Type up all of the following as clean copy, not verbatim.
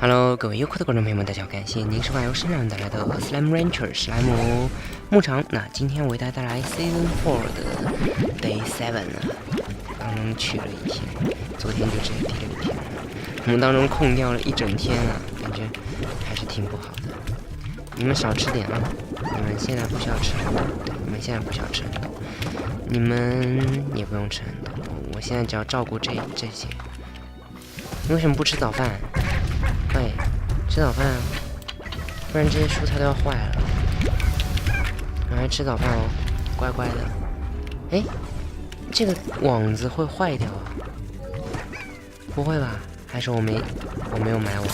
Hello，各位优酷的观众朋友们，大家好，感谢您收看由声浪带来的《史莱姆 Rancher》史莱姆牧场。那今天为大家带来 Season 4的 day7 呢，当中去了一天，昨天就直接第6天了。我们当中空掉了一整天啊，感觉还是挺不好的。你们少吃点啊，你们现在不需要吃很多，对，你们现在不需要吃很多，你们也不用吃很多，我现在只要照顾这些。你为什么不吃早饭？喂，吃早饭啊，不然这些蔬菜都要坏了。赶快吃早饭哦，乖乖的。哎，这个网子会坏掉啊？不会吧？还是我没有买网？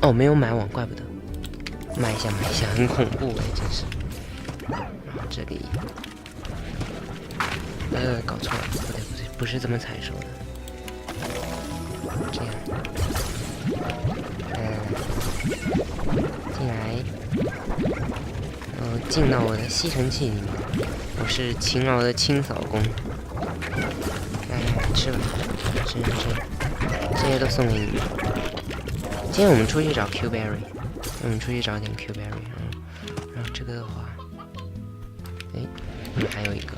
哦，没有买网，怪不得。买一下，很恐怖哎，真是。然后这里，搞错了，不对，不是这么采收的。这样，进来，进到我的吸尘器里面。我是勤劳的清扫工。来，吃吧，吃，这些都送给你们。今天我们出去找 Q berry， 我们出去找点 Q berry， 然后这个的话，哎，我们还有一个，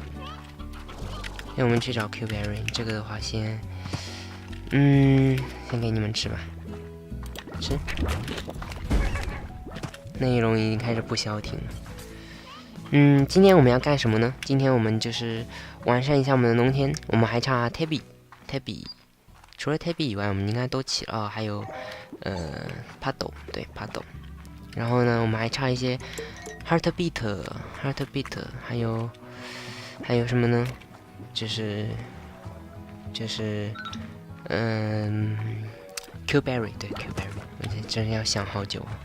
那我们去找 Q berry， 这个的话先给你们吃吧，吃。内容已经开始不消停了。今天我们要干什么呢？今天我们就是完善一下我们的农田。我们还差 tabby， 除了 tabby 以外，我们应该都起了。还有paddle， 对 paddle。然后呢，我们还差一些 heartbeat， 还有什么呢？就是Q berry， 对 Q berry， 我这真是要想好久啊。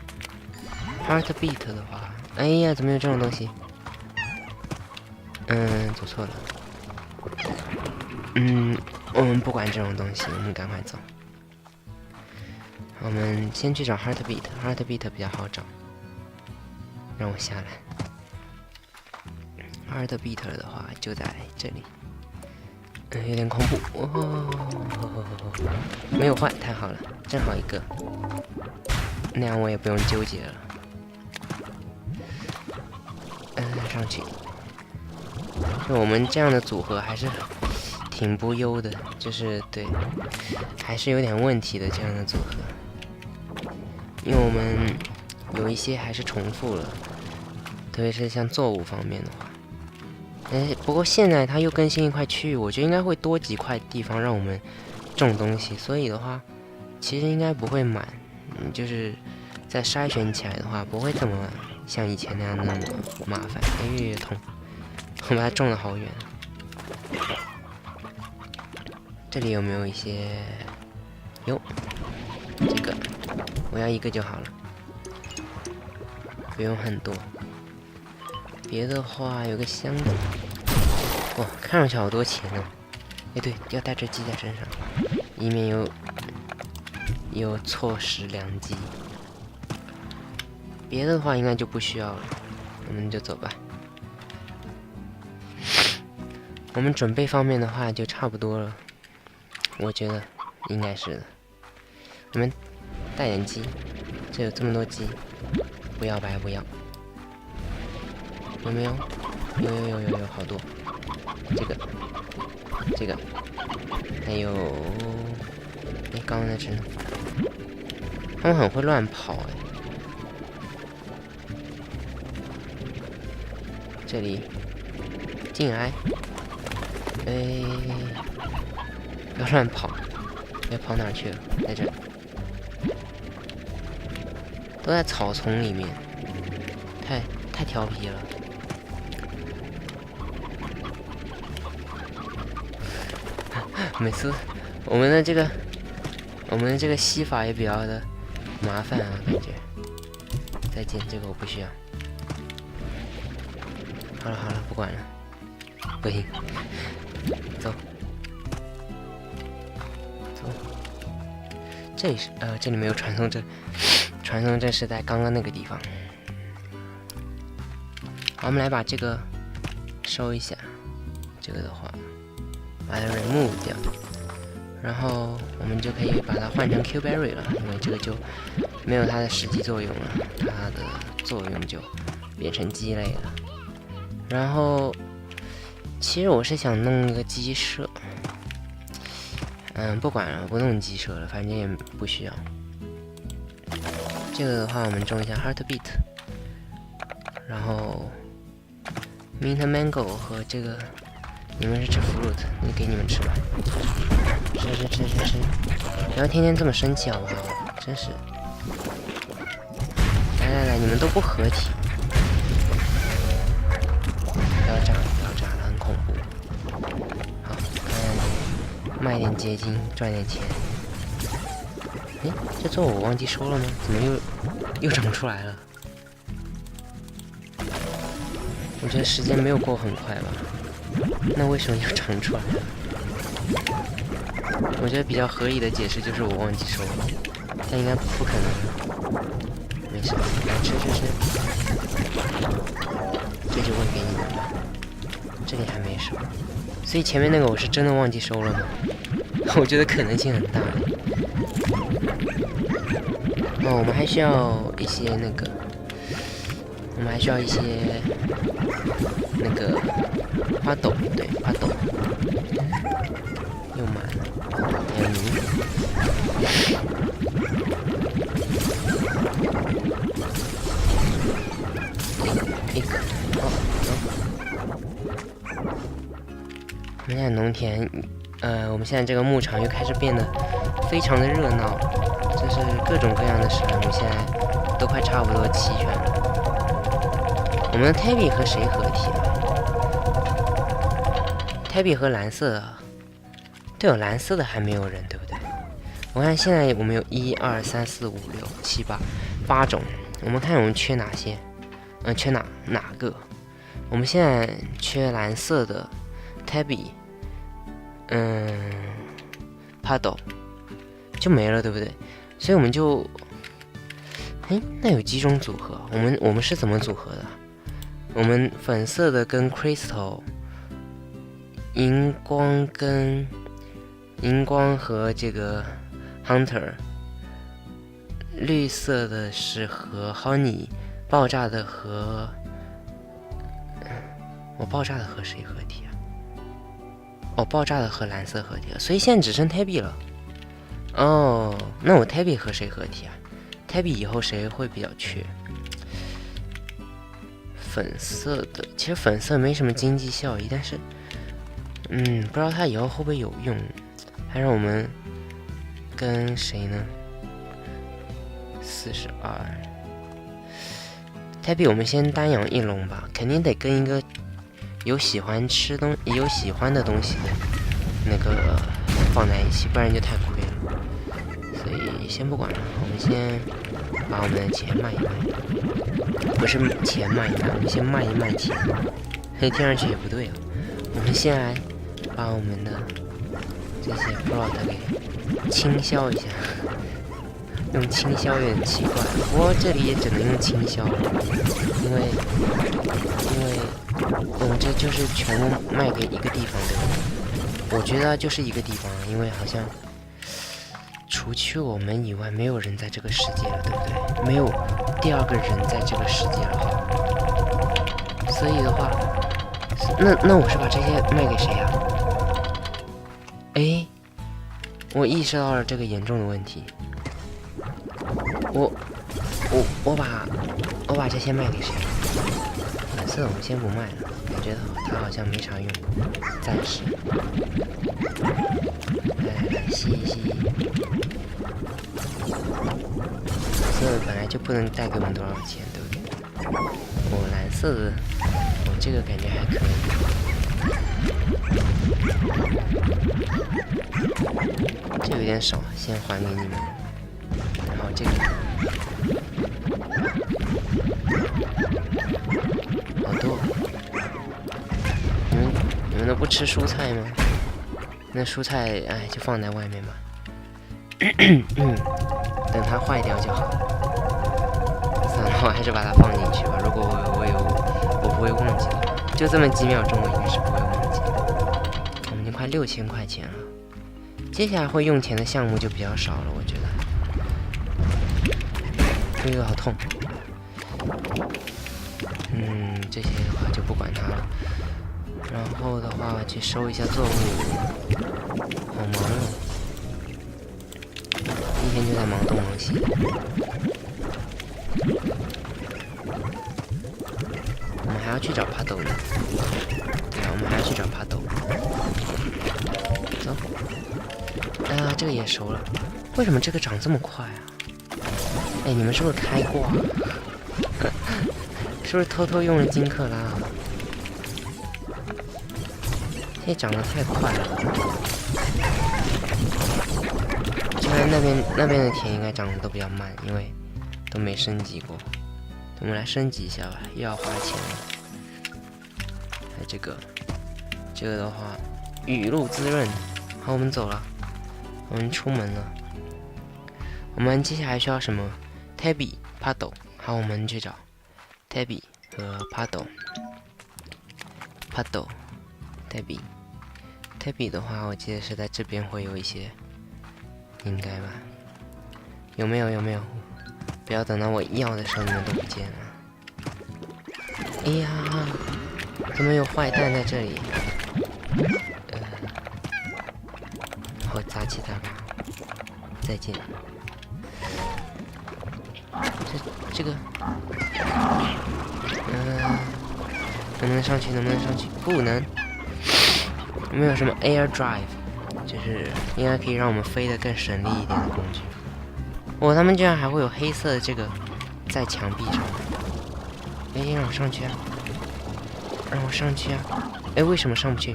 Heartbeat 的话，哎呀，怎么有这种东西？走错了。我们不管这种东西，我们赶快走。我们先去找 Heartbeat 比较好找。让我下来。Heartbeat 的话就在这里。有点恐怖没有坏，太好了，正好一个，那样我也不用纠结了。上去，就我们这样的组合还是挺不优的，就是对，还是有点问题的这样的组合，因为我们有一些还是重复了，特别是像作物方面的话。不过现在它又更新一块区域，我觉得应该会多几块地方让我们种东西，所以的话，其实应该不会满，就是在筛选起来的话，不会这么像以前那样那么麻烦。哎，痛！我把它种得好远。这里有没有一些？有，这个我要一个就好了，不用很多。别的话有个箱子，哇，看上去好多钱哦。哎，对，要带着鸡在身上，以免有错失良机。别的话应该就不需要了，我们就走吧。我们准备方面的话就差不多了，我觉得应该是的。我们带点鸡，这有这么多鸡，不要白不要。有没有？有好多。这个，还有，哎，刚刚那只，他们很会乱跑哎。这里，进来，哎，不要乱跑，要跑哪去了？在这，都在草丛里面，太调皮了。每次我们的这个吸法也比较的麻烦啊，感觉。再见，这个我不需要。好了，不管了，不行，走。这里没有传送阵，传送阵是在刚刚那个地方。好，我们来把这个收一下，这个的话。把它 remove 掉然后我们就可以把它换成 Q Berry 了，因为这个就没有它的实际作用了，它的作用就变成鸡肋了。然后其实我是想弄一个鸡舍，不管了，不弄鸡舍了，反正也不需要。这个的话，我们种一下 Heartbeat， 然后 Mint Mango 和这个，你们是吃 fruit， 你给你们吃吧，吃，不要天天这么生气好不好？真是，来，你们都不合体，不要炸了，很恐怖。好，看卖点结晶赚点钱。哎，这座我忘记收了吗？怎么又长出来了？我觉得时间没有过很快吧？那为什么又长出来了？我觉得比较合理的解释就是我忘记收了，但应该不可能。没事，来吃。这就喂给你们吧。这里还没收，所以前面那个我是真的忘记收了吗？我觉得可能性很大。哦，我们还需要一些那个，花豆，对，花豆又满了，还有泥。一个，我们现在农田，我们现在这个牧场又开始变得非常的热闹了，就是各种各样的史莱姆现在都快差不多齐全了。我们的 Tabby 和谁合体啊 ？Tabby 和蓝色的，对哦，蓝色的还没有人，对不对？我看现在我们有1、2、3、4、5、6、7、8种，我们看我们缺哪些？缺哪个？我们现在缺蓝色的 Tabby， Puddle 就没了，对不对？所以我们就，那有几种组合？我们是怎么组合的？我们粉色的跟 Crystal， 荧光和这个 Hunter， 绿色的是和 Honey， 爆炸的和，我爆炸的和谁合体啊？哦，爆炸的和蓝色合体了，所以现在只剩 Tabby 了。哦，那我 Tabby 和谁合体啊 ？Tabby 以后谁会比较缺？粉色的，其实粉色没什么经济效益，但是，不知道它以后会不会有用。还让我们跟谁呢？42 Tabby 我们先单养一笼吧，肯定得跟一个有喜欢的东西的那个放在一起，不然就太亏了。所以先不管了，我们先把我们的钱卖一卖，不是钱卖一卖，我们先卖一卖钱。听上去也不对啊，我们先来把我们的这些 plot 给清销一下。用清销有点奇怪，不过这里也只能用清销，因为我们这就是全部卖给一个地方，对不对？我觉得就是一个地方，因为好像除去我们以外，没有人在这个世界了，对不对？没有第二个人在这个世界了哈。所以的话，那我是把这些卖给谁呀？我意识到了这个严重的问题。我把这些卖给谁？蓝色我们先不卖了，我觉得它好像没啥用，暂时。来吸一吸。蓝色的本来就不能带给我们多少钱，对不对？蓝色的，这个感觉还可以。这有点少，先还给你们。然后这个。好多，你们都不吃蔬菜吗？那蔬菜就放在外面吧，等它坏掉就好了。算了，我还是把它放进去吧。如果我不会忘记的，就这么几秒钟，我应该是不会忘记的。我们已经快6000块钱了，接下来会用钱的项目就比较少了，我觉得。这个好痛。这些的话就不管它了。然后的话去收一下作物，好忙哦，一天就在忙东忙西。我们还要去找帕豆呢。对啊，我们还要去找帕豆。走。啊，这个也熟了。为什么这个长这么快啊？哎，你们是不是开挂？是不是偷偷用了金克拉？这长得太快了。虽然那边的田应该长得都比较慢，因为都没升级过。我们来升级一下吧，又要花钱了。还有这个的话，雨露滋润。好，我们走了，我们出门了。我们接下来需要什么 ？Tabby、帕豆。好，我们去找 Tabby 和帕豆。Tabby 的话，我记得是在这边会有一些，应该吧？有没有？不要等到我要的时候你们都不见了。哎呀，怎么有坏蛋在这里？好，杂七杂八，再见。这个，能不能上去？不能。有没有什么 air drive， 就是应该可以让我们飞得更省力一点的工具？他们居然还会有黑色的这个在墙壁上。哎，让我上去啊！哎，为什么上不去？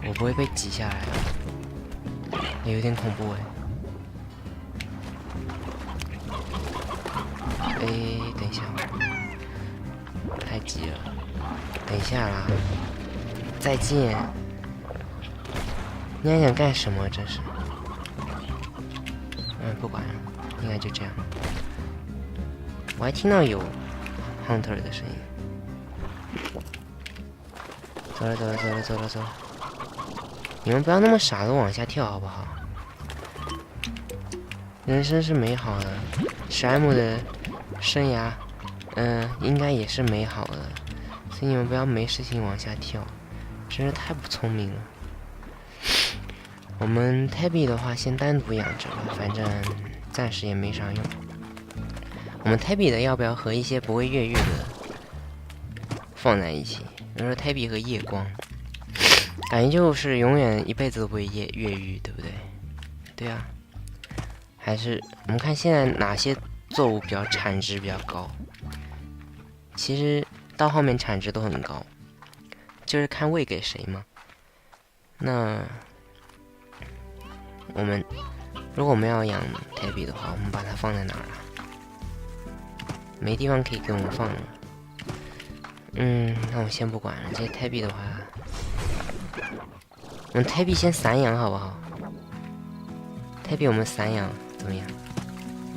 我不会被挤下来啊？有点恐怖哎。等一下，太急了。等一下啦，再见。你还想干什么？这是。不管了，应该就这样。我还听到有 Hunter 的声音。走了。你们不要那么傻的往下跳好不好？人生是美好的，史莱姆的生涯，应该也是美好的，所以你们不要没事情往下跳，真是太不聪明了。我们 Tabby 的话先单独养着吧，反正暂时也没啥用。我们 Tabby 的要不要和一些不会越狱的放在一起？比如说 Tabby 和夜光，感觉就是永远一辈子都不会越狱，对不对？对啊。还是我们看现在哪些作物比较产值比较高？其实到后面产值都很高，就是看喂给谁嘛。那如果我们要养 Tabby 的话，我们把它放在哪儿啊？没地方可以给我们放了。那我先不管了。这些 Tabby 的话，我们 Tabby 先散养好不好 ？Tabby 我们散养怎么样？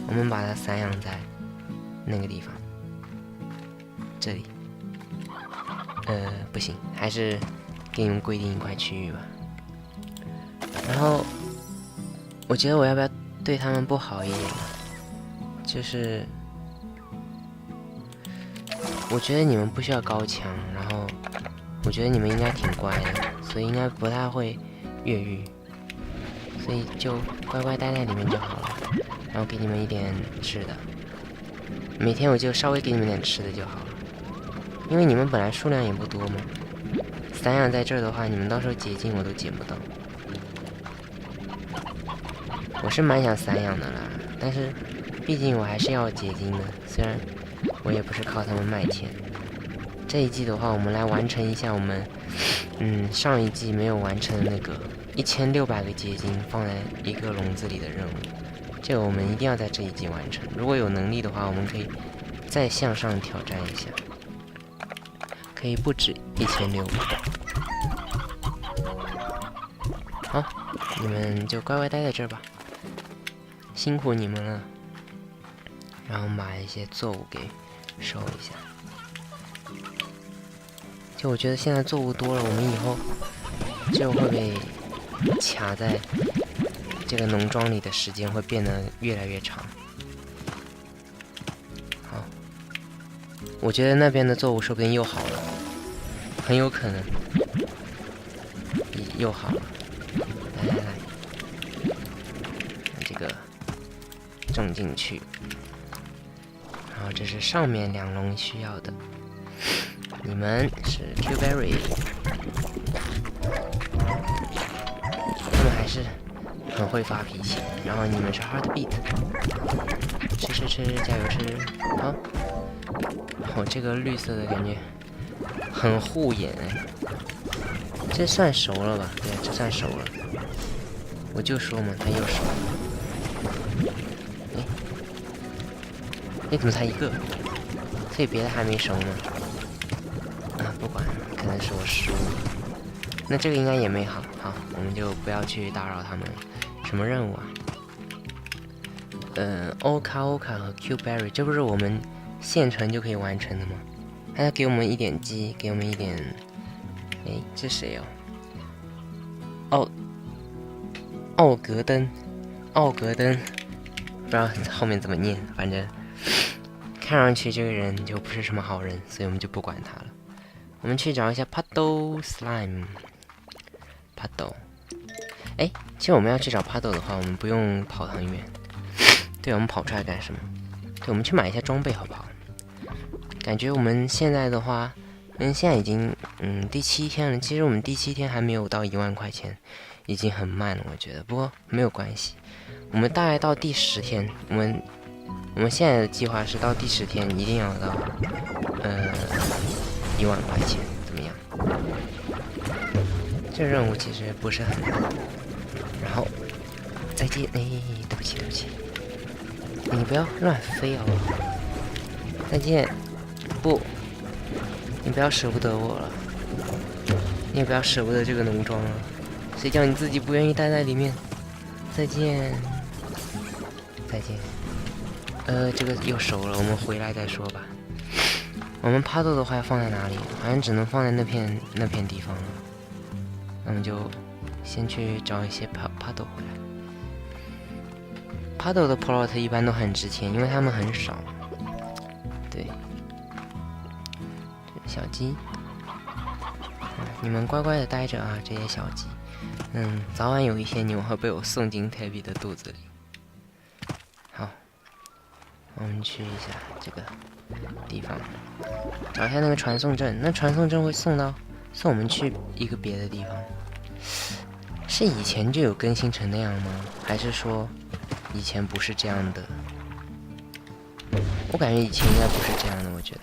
我们把它散养在那个地方，这里。不行，还是给你们规定一块区域吧。然后，我觉得我要不要对他们不好一点？就是我觉得你们不需要高强，然后我觉得你们应该挺乖的，所以应该不太会越狱，所以就乖乖待在里面就好了。然后给你们一点吃的，每天我就稍微给你们点吃的就好了，因为你们本来数量也不多嘛。散养在这儿的话，你们到时候解禁我都捡不到。我是蛮想散养的啦，但是毕竟我还是要解禁的，虽然我也不是靠他们卖钱。这一季的话，我们来完成一下我们上一季没有完成的那个1600个结晶放在一个笼子里的任务，这个我们一定要在这一季完成。如果有能力的话，我们可以再向上挑战一下，可以不止1600。好，你们就乖乖待在这儿吧，辛苦你们了。然后把一些作物给收一下。就我觉得现在作物多了，我们以后就会被卡在这个农庄里的时间会变得越来越长。好，我觉得那边的作物说不定又好了，很有可能又好了。来，这个种进去，然后这是上面2笼需要的。你们是 Q Berry， 他们还是很会发脾气。然后你们是 Heartbeat， 吃，加油吃。好，哦，这个绿色的感觉很护眼哎，这算熟了吧？对，这算熟了。我就说嘛，它又熟了。哎，怎么才1个？所以别的还没熟呢。不管，可能是我失误。那这个应该也没好，好，我们就不要去打扰他们。什么任务啊？欧卡和 Q Berry， 这不是我们现成就可以完成的吗？还要给我们1点鸡，给我们1点。哎，这谁哦？奥格登，不知道后面怎么念，反正看上去这个人就不是什么好人，所以我们就不管他了。我们去找一下 Puddle Slime。Puddle， 哎，其实我们要去找 Puddle 的话，我们不用跑很远。对，我们跑出来干什么？对，我们去买一下装备好不好？感觉我们现在的话，现在已经第7天了。其实我们第7天还没有到1万块钱，已经很慢了，我觉得。不过没有关系，我们大概到第10天，我们现在的计划是到第10天一定要到1万块钱，怎么样？这任务其实不是很难。然后再见，哎，对不起，你不要乱飞哦。再见，不，你不要舍不得我了，你也不要舍不得这个农庄了。谁叫你自己不愿意待在里面？再见。这个又熟了，我们回来再说吧。我们帕豆的话要放在哪里？好像只能放在那片地方了。那我们就先去找一些帕豆回来。帕豆的 plot 一般都很值钱，因为它们很少。对，小鸡，你们乖乖的待着啊，这些小鸡。早晚有一天你们会被我送进 Tabby 的肚子里。好，我们去一下这个地方，找一下那个传送阵。那传送阵会送我们去一个别的地方。是以前就有更新成那样吗？还是说以前不是这样的？我感觉以前应该不是这样的。我觉得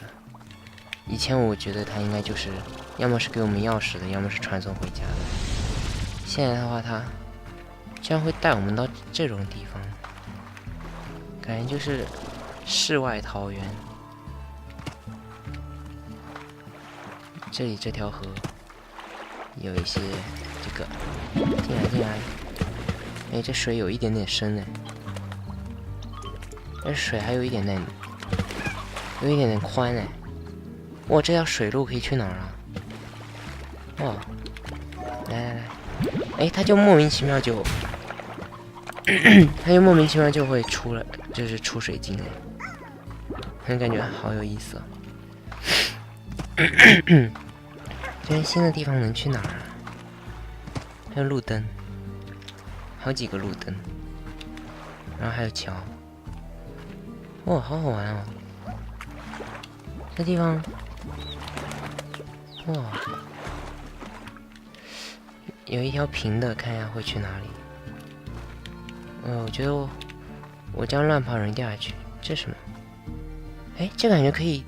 以前它应该就是要么是给我们钥匙的，要么是传送回家的。现在的话，它居然会带我们到这种地方，感觉就是世外桃源。这里这条河有一些这个进来，哎，这水有一点点深哎，这水还有一点点宽哎，哇，这条水路可以去哪儿啊？哇，来，哎，它就莫名其妙就会出了，就是出水晶哎，感觉好有意思哦。这边新的地方能去哪儿啊？还有路灯，好几个路灯，然后还有桥。哇，好好玩哦！这地方，哇，有一条平的，看一下会去哪里。我觉得我这样乱跑容易掉下去。这是什么？哎，这感觉可以，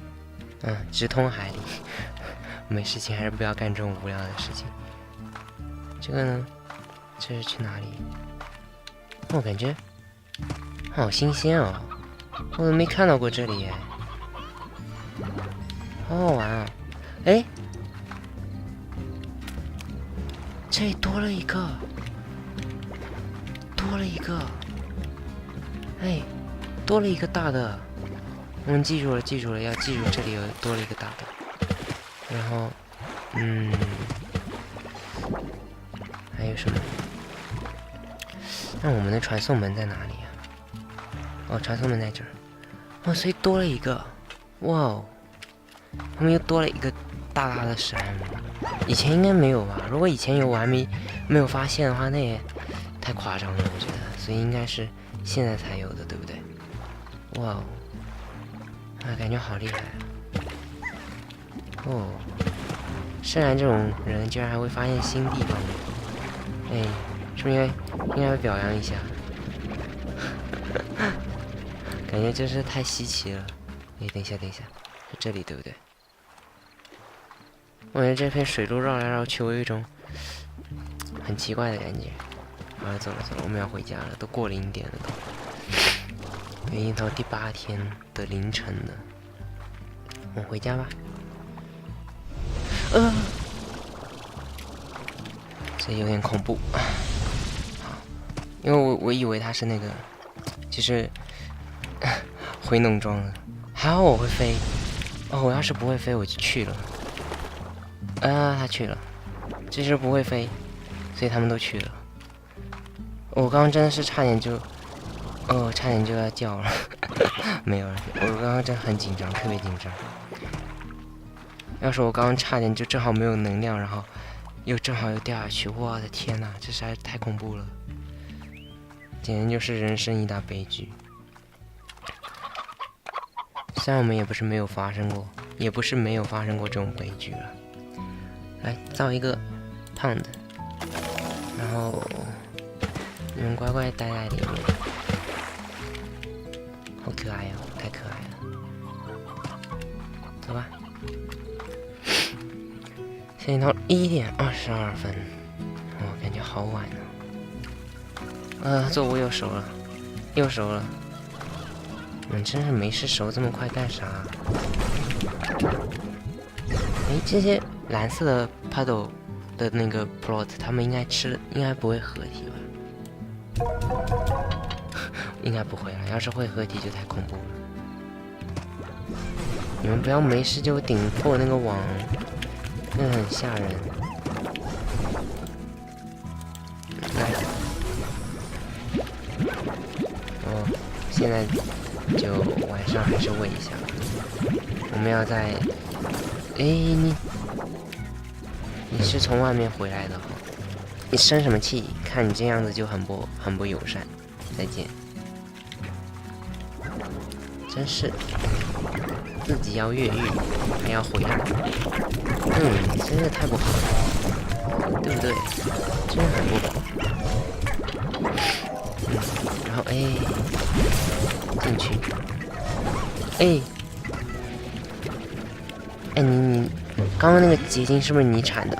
直通海里。没事情还是不要干这种无聊的事情。这个呢，这是去哪里？我感觉好新鲜哦，我都没看到过这里耶，好好玩啊！哎，这里多了一个，哎，多了一个大的。我们记住了，要记住这里有多了一个大的。然后还有什么？那我们的传送门在哪里啊？哦，传送门在这儿。哦，所以多了一个。哇哦，他们又多了一个大大的史莱姆。以前应该没有吧？如果以前有，我还没有发现的话，那也太夸张了，我觉得。所以应该是现在才有的，对不对？哇哦，感觉好厉害啊！哦，圣然这种人居然还会发现新地方，哎，是不是应该表扬一下？感觉真是太稀奇了。哎，等一下，是这里对不对？我觉得这片水路绕来绕去，我有一种很奇怪的感觉。好了，走了，我们要回家了，都过0点了都，已经到第8天的凌晨了。我们回家吧。这有点恐怖。好，因为我以为它是那个，就是回农庄了。还好我会飞。哦，我要是不会飞，我就去了。他去了，这只不会飞，所以他们都去了。我刚刚真的是差点就要叫了，没有了。我刚刚真的很紧张，特别紧张。要是我刚刚差点就正好没有能量，然后又正好又掉下去，我的天哪，这实在是太恐怖了，简直就是人生一大悲剧。虽然我们也不是没有发生过这种悲剧了。来造一个胖的，然后你们乖乖待在里面，好可爱哦，太可爱了。走吧，现在到1点22分，感觉好晚啊。作物又熟了，你们真是没事熟这么快干啥？这些蓝色的 puddle 的那个 plot， 他们应该不会合体吧？应该不会了，要是会合体就太恐怖了。你们不要没事就顶破那个网，那很吓人。来，现在就晚上还是喂一下。我们要在，你是从外面回来的哈？你生什么气？看你这样子就很不友善。再见。真是，自己要越狱，还要回来，真是太不好了，对不对？真的很不好。然后进去，你刚刚那个结晶是不是你产的？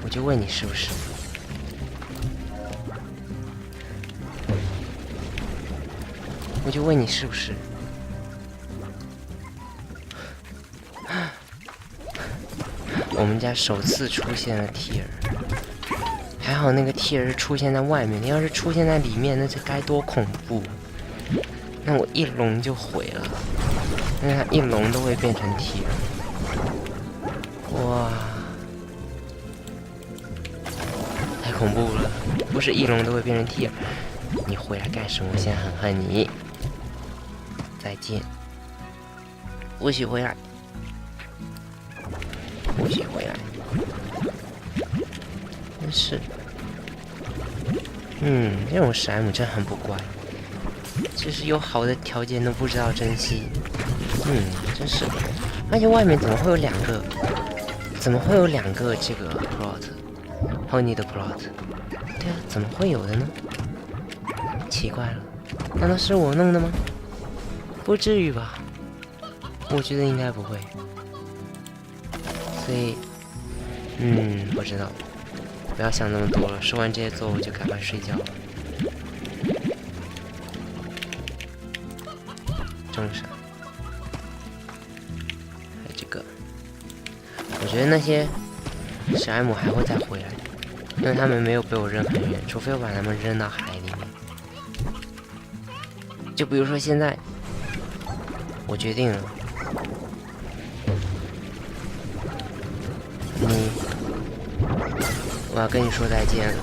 我就问你是不是？我们家首次出现了 tier， 还好那个 tier 是出现在外面的，要是出现在里面，那这该多恐怖！那我一笼就毁了，那它一笼都会变成 tier。哇，太恐怖了！不是一笼都会变成 tier， 你回来干什么？我现在很恨你。再见，不许回来！真是，这种史莱姆真很不乖，就是有好的条件都不知道珍惜，真是。而且外面怎么会有两个这个 plot，pony 的 plot？ 对啊，怎么会有的呢？奇怪了，难道是我弄的吗？不至于吧？我觉得应该不会。所以，不知道，不要想那么多了。说完这些作物就赶快睡觉了。种啥？还有这个，我觉得那些史莱姆还会再回来，因为他们没有被我扔很远，除非我把他们扔到海里面。就比如说现在，我决定了。我要跟你说再见了。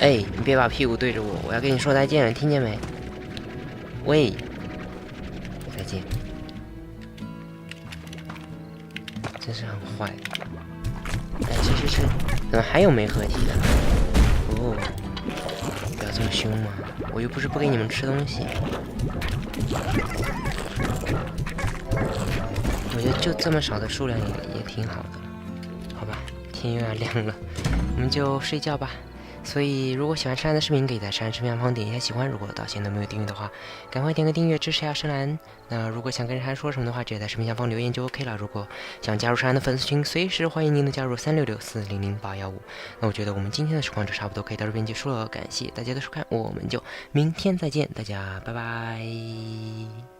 哎，你别把屁股对着我，我要跟你说再见了，听见没？喂，再见。真是很坏。哎，是，怎么还有没合体的？哦，不要这么凶嘛，我又不是不给你们吃东西。我觉得就这么少的数量也挺好的，好吧？天又要亮了，我们就睡觉吧。所以，如果喜欢深蓝的视频，可以在深蓝视频下方点一下喜欢。如果到现在都没有订阅的话，赶快点个订阅支持一下深蓝。那如果想跟深蓝说什么的话，直接在视频下方留言就 OK 了。如果想加入深蓝的粉丝群，随时欢迎您的加入3664000815。那我觉得我们今天的实况就差不多可以到这边结束了，感谢大家的收看，我们就明天再见，大家拜拜。